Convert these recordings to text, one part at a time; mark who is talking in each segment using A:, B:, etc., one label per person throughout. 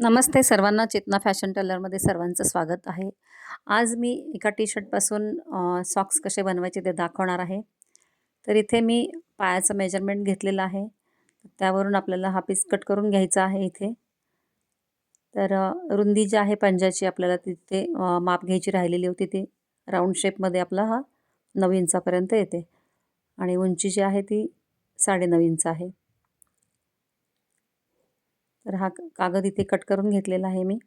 A: नमस्ते सर्वांना. चेतना फॅशन टेलरमध्ये सर्वांचं स्वागत आहे. आज मी एका टी शर्टपासून सॉक्स कसे बनवायचे ते दाखवणार आहे. तर इथे मी पायाचं मेजरमेंट घेतलेलं आहे. त्यावरून आपल्याला हा पीस कट करून घ्यायचा आहे इथे. तर रुंदी जी आहे पंजाची आपल्याला तिथे माप घ्यायची राहिलेली होती ती राऊंड शेपमध्ये आपला हा 9 इंचापर्यंत येते आणि उंची जी आहे ती 9.5 इंच आहे. तर हा कागद इथे कट करून घेतलेला आहे मी.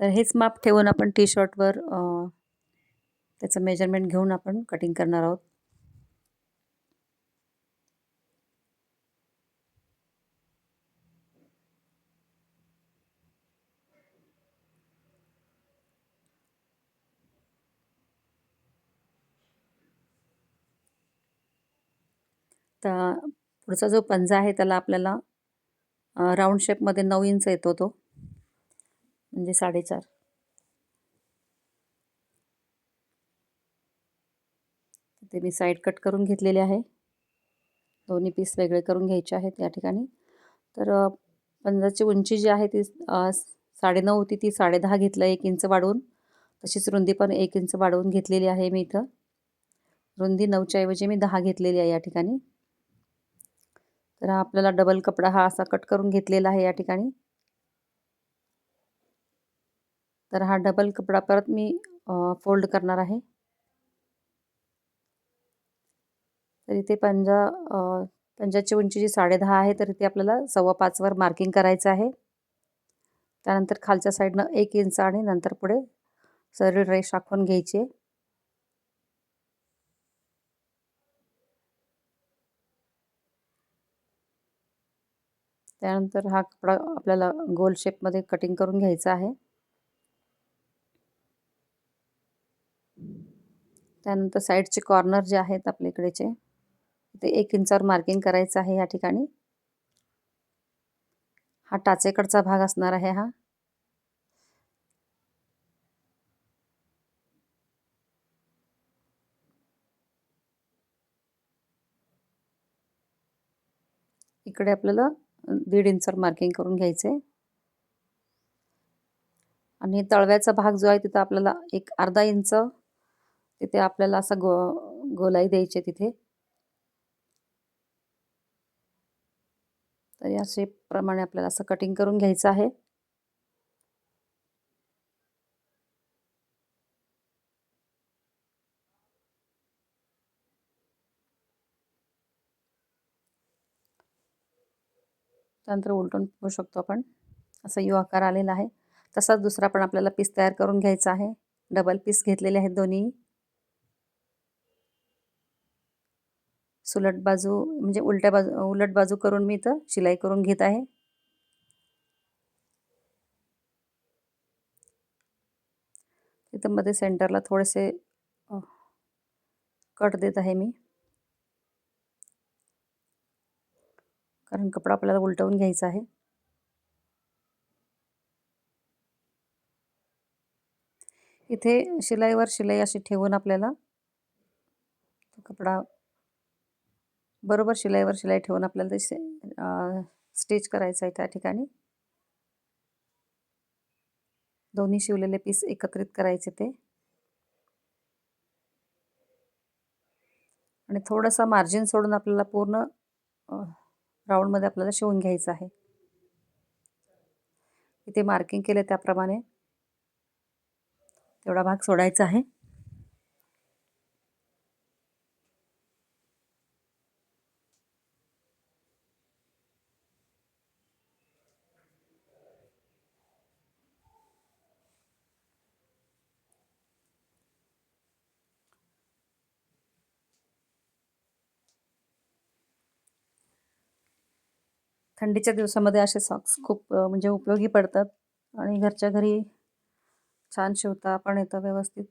A: तर हेच माप ठेवून आपण टी शर्टवर त्याचं मेजरमेंट घेऊन आपण कटिंग करणार आहोत. तर पुढचा जो पंजा आहे त्याला आपल्याला राऊंड शेपमध्ये 9 इंच येतो तो, म्हणजे 4.5. ते मी साईड कट करून घेतलेले आहे. दोन्ही पीस वेगळे करून घ्यायचे आहेत या ठिकाणी. तर पंजाची उंची जी आहे ती 9.5 होती, ती 10.5 घेतलं 1 इंच वाढवून. तशीच रुंदी पण 1 इंच वाढवून घेतलेली आहे मी इथं. रुंदी 9च्या ऐवजी मी 10 घेतलेली आहे या ठिकाणी. तर आपल्याला डबल कपडा हा असा कट करून घेतलेला आहे या ठिकाणी. तर हा डबल कपडा परत मी फोल्ड करणार आहे. तर इथे पंजाची उंची जी 10.5 आहे, तर इथे आपल्याला 5.25 वर मार्किंग करायचं आहे. त्यानंतर खालच्या साईडनं 1 इंच आणि नंतर पुढे सरळ रेष आखून घ्यायची आहे. त्यानंतर हा कपडा आपल्याला गोल शेपमध्ये कटिंग करून घ्यायचा आहे. त्यानंतर साईडचे कॉर्नर जे आहेत आपल्या इकडेचे ते 1 इंचावर मार्किंग करायचं आहे या ठिकाणी. हा टाचेकडचा भाग असणार आहे हा. इकडे आपल्याला 1.5 इंचावर मार्किंग करून घ्यायचे आणि तळव्याचा भाग जो आहे तिथं आपल्याला एक अर्धा इंच तिथे आपल्याला असं गोलाई द्यायची तिथे. तर या शेपप्रमाणे आपल्याला असं कटिंग करून घ्यायचं आहे. त्यानंतर उलटून बघू शकतो आपण, असा यू आकार आलेला आहे. तसाच दुसरा पण आपल्याला पीस तयार करून घ्यायचा आहे. डबल पीस घेतलेले आहेत दोन्ही. सुलट बाजू म्हणजे उलट बाजू करून मी इथं शिलाई करून घेत आहे. इथं मध्ये सेंटरला थोडेसे कट देत आहे मी, कारण कपडा आपल्याला उलटवून घ्यायचा आहे. इथे शिलाईवर शिलाई अशी ठेवून आपल्याला कपडा बरोबर शिलाईवर शिलाई ठेवून आपल्याला ते स्टिच करायचं आहे त्या ठिकाणी. दोन्ही शिवलेले पीस एकत्रित करायचे ते आणि थोडासा मार्जिन सोडून आपल्याला पूर्ण राऊंडमध्ये आपल्याला शिवून घ्यायचं आहे. इथे मार्किंग केले त्याप्रमाणे तेवढा भाग सोडायचा आहे. थंडीच्या दिवसामध्ये असे सॉक्स खूप म्हणजे उपयोगी पडतात आणि घरच्या घरी छान शिवता पण येतं व्यवस्थित.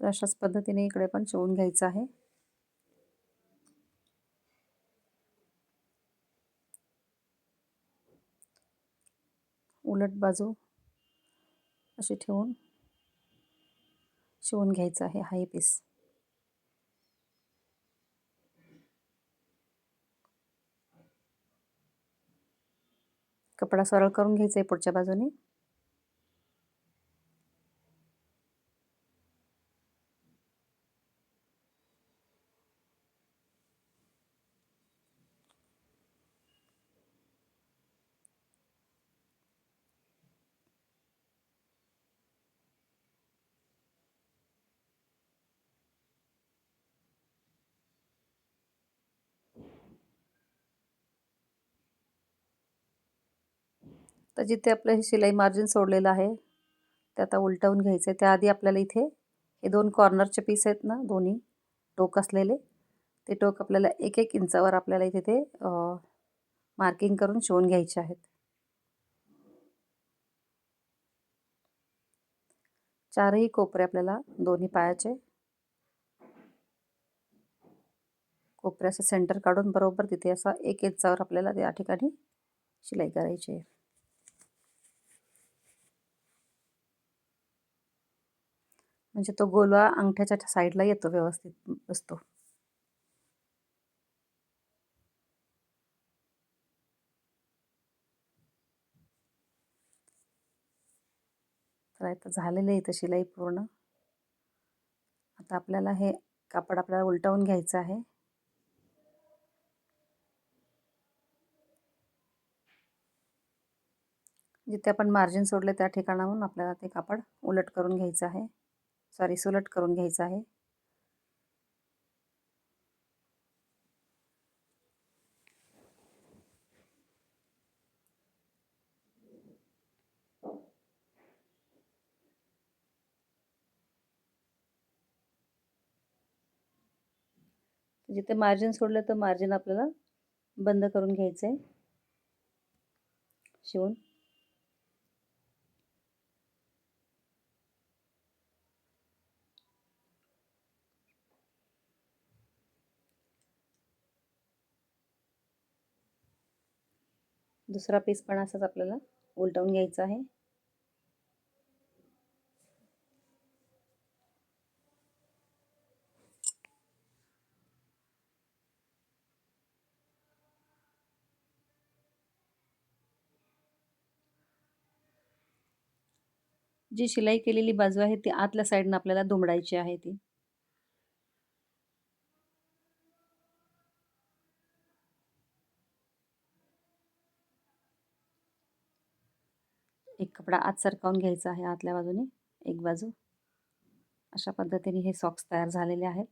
A: तर अशाच पद्धतीने इकडे पण शिवून घ्यायचं आहे. उलट बाजू अशी ठेवून शिवून घ्यायचं आहे हा पीस. कपडा सरळ करून घ्यायचा आहे पुढच्या बाजूने. तर जिथे आपलं हे शिलाई मार्जिन सोडलेलं आहे ते आता उलटवून घ्यायचं आहे. त्याआधी आपल्याला इथे हे 2 कॉर्नरचे पीस आहेत ना, दोन्ही टोक असलेले, ते टोक आपल्याला 1-1 इंचावर आपल्याला इथे ते मार्किंग करून शिवून घ्यायचे आहेत. चारही कोपरे आपल्याला दोन्ही पायाचे कोपऱ्याचं सेंटर काढून बरोबर तिथे असा 1 इंचावर आपल्याला त्या ठिकाणी शिलाई करायची आहे. म्हणजे तो गोलवा अंगठ्याच्या साईडला येतो, व्यवस्थित बसतो. तर आता झालेलं आहे इथं शिलाई पूर्ण. आता आपल्याला हे कापड आपल्याला उलटवून घ्यायचं आहे. जिथे आपण मार्जिन सोडले त्या ठिकाणाहून आपल्याला ते कापड उलट करून घ्यायचं आहे. सुलट करून घ्यायचं आहे. जिथे मार्जिन सोडलं तर मार्जिन आपल्याला बंद करून घ्यायचं आहे शिवून. दुसरा पीस पण असाच आपल्याला उलटवून घ्यायचा आहे. जी शिलाई केलेली बाजू आहे ती आतल्या साईडनं आपल्याला दुमडायची आहे ती. एक कपडा आत सरकावून घ्यायचा आहे आतल्या बाजूने, एक बाजू. अशा पद्धतीने हे सॉक्स तयार झालेले आहेत.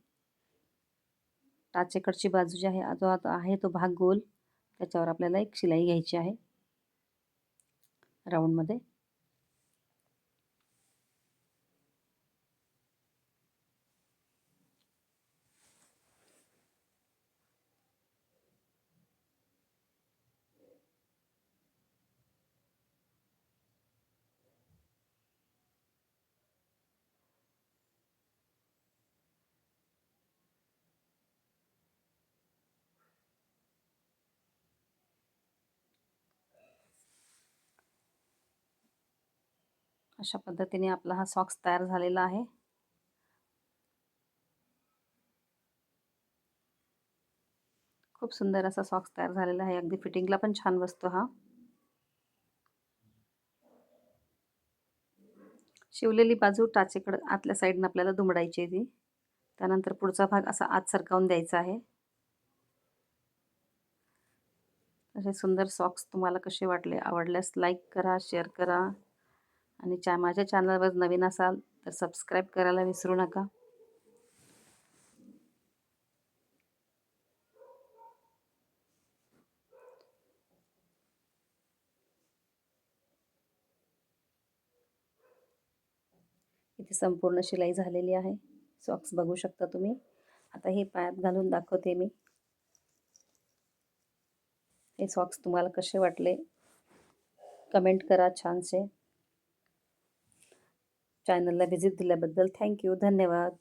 A: टाचेकडची बाजू जी आहे, जो आता आहे तो भाग गोल, त्याच्यावर आपल्याला एक शिलाई घ्यायची आहे राऊंडमध्ये. अशा पद्धतीने आपला हा सॉक्स तयार झालेला आहे. खूप सुंदर असा सॉक्स तयार झालेला आहे. अगदी फिटिंगला पण छान बसतो हा. शिवलेली बाजू टाचेकडं आतल्या साईडनं आपल्याला दुमडायची आहे ती. त्यानंतर पुढचा भाग असा आत सरकावून द्यायचा आहे. असे सुंदर सॉक्स तुम्हाला कसे वाटले? आवडल्यास लाईक करा, शेअर करा आणि माझ्या चॅनलवर नवीन असाल तर सबस्क्राईब करायला विसरू नका. इथे संपूर्ण शिलाई झालेली आहे. सॉक्स बघू शकता तुम्ही. आता हे पायात घालून दाखवते मी. हे सॉक्स तुम्हाला कसे वाटले? कमेंट करा छानसे. चॅनलला व्हिजिट दिल्याबद्दल थँक्यू. धन्यवाद.